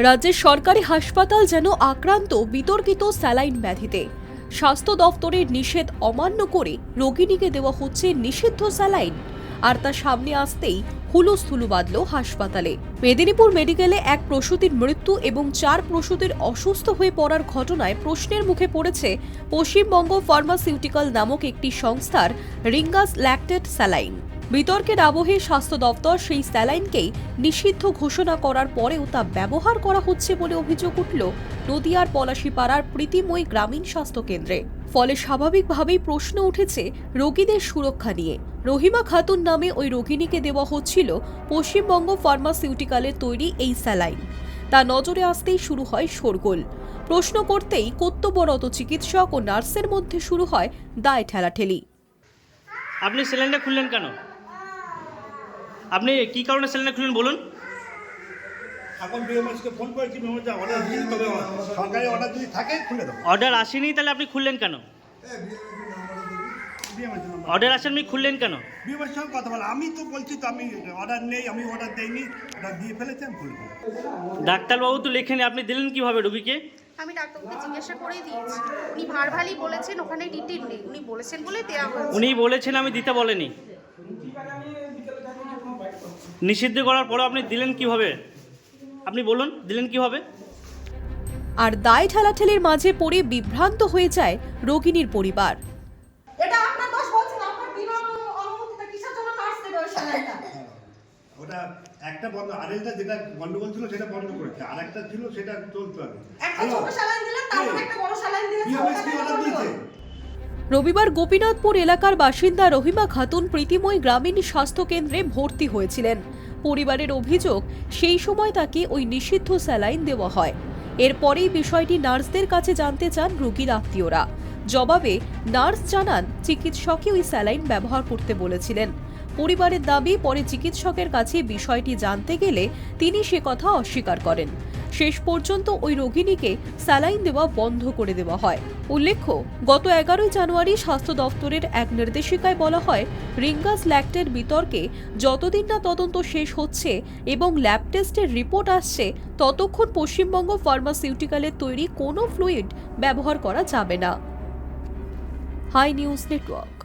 রাজ্যের সরকারি হাসপাতাল যেন আক্রান্ত বিতর্কিত স্যালাইন ব্যাধিতে। স্বাস্থ্য দফতরের নিষেধ অমান্য করে রোগিণীকে দেওয়া হচ্ছে নিষিদ্ধ স্যালাইন, আর তা সামনে আসতেই হুলুস্থুলু বাঁধল হাসপাতালে। মেদিনীপুর মেডিকেলে এক প্রসূতির মৃত্যু এবং 4 প্রসূতির অসুস্থ হয়ে পড়ার ঘটনায় প্রশ্নের মুখে পড়েছে পশ্চিমবঙ্গ ফার্মাসিউটিক্যাল নামক একটি সংস্থার রিঙ্গাস ল্যাকটেট স্যালাইন। বিতর্কের আবহে স্বাস্থ্য দপ্তর সেই স্যালাইনকেই নিষিদ্ধ ঘোষণা করার পরেও তা ব্যবহার করা হচ্ছে বলে অভিযোগ উঠল নদিয়ার পলাশীপাড়ার প্রীতিময় গ্রামীণ স্বাস্থ্য কেন্দ্রে। ফলে স্বাভাবিকভাবেই প্রশ্ন উঠেছে রোগীদের সুরক্ষা নিয়ে। রহিমা খাতুন নামে ওই রোগিণীকে দেওয়া হচ্ছিল পশ্চিমবঙ্গ ফার্মাসিউটিক্যালের তৈরি এই স্যালাইন। তা নজরে আসতেই শুরু হয় শোরগোল। প্রশ্ন করতেই কর্তব্যরত চিকিৎসক ও নার্সের মধ্যে শুরু হয় দায় ঠেলাঠেলি। আপনি স্যালাইনটা খুললেন কেন? আপনি কি কারণে স্যালাইনটা খুললেন বলুন? এখন বিএমএসকে ফোন করেছি, বিএমএস অর্ডার দিন, তবে সরকারি অর্ডার যদি থাকে খুলে দেবো। অর্ডার আসেনি, তাহলে আপনি খুললেন কেন? অর্ডার আসেননি, খুললেন কেন? বিএমএস সঙ্গে কথা বলা, আমি তো বলছি তো আমি অর্ডার নেই, আমি অর্ডার দেইনি, অর্ডার দিয়ে ফেলেছি, আমি খুলবো। ডাক্তারবাবু তো লেখেনি, আপনি দিলেন কিভাবে রোগীকে? আমি ডাক্তারকে জিজ্ঞাসা করেই দিয়েছি। উনি ভারভালি বলেছেন, ওখানে ডিটেল নেই, উনি বলেছেন বলে দেওয়া হয়েছে। উনি বলেছেন, আমি দিতে বলেনি। নিষিদ্ধ করার পরে আপনি দিলেন কিভাবে? আপনি বলুন, দিলেন কিভাবে? আর দায় ঠেলাঠেলির মাঝে পড়ে বিভ্রান্ত হয়ে যায় রোগিণীর পরিবার। এটা আপনার দোষ বলছেন, আপনার বিনা অনুমতিতে কিসের জন্য নার্স দেবে ওই স্যালাইনটা? ওটা একটা বন্ধ, আরেকটা যেটা গন্ডগোল ছিল সেটা বন্ধ করেছে, আর একটা ছিল সেটা চলতে হবে। একটা ছোট স্যালাইন দিলেন, তারপর একটা বড় স্যালাইন দিয়েছে। বিএমএস কি অর্ডার দিয়েছে? রবিবার গোপীনাথপুর এলাকার বাসিন্দা রহিমা খাতুন প্রীতিময় গ্রামীণ স্বাস্থ্য কেন্দ্রে ভর্তি হয়েছিলেন। পরিবারের অভিযোগ, সেই সময় তাকে ওই নিষিদ্ধ স্যালাইন দেওয়া হয়। এরপরেই বিষয়টি নার্সদের কাছে জানতে চান রোগীর আত্মীয়রা। জবাবে নার্স জানান চিকিৎসকই ওই স্যালাইন ব্যবহার করতে বলেছিলেন। পরিবারের দাবি, পরে চিকিৎসকের কাছে বিষয়টি জানতে গেলে তিনি সে কথা অস্বীকার করেন। শেষ পর্যন্ত ওই রোগিণীকে স্যালাইন দেওয়া বন্ধ করে দেওয়া হয়। উল্লেখ্য, গত 11 জানুয়ারি স্বাস্থ্য দফতরের এক নির্দেশিকায় বলা হয়, রিঙ্গাস ল্যাকটের বিতর্কে যতদিন না তদন্ত শেষ হচ্ছে এবং ল্যাব টেস্টের রিপোর্ট আসছে, ততক্ষণ পশ্চিমবঙ্গ ফার্মাসিউটিক্যালের তৈরি কোনো ফ্লুইড ব্যবহার করা যাবে না। Hi news network.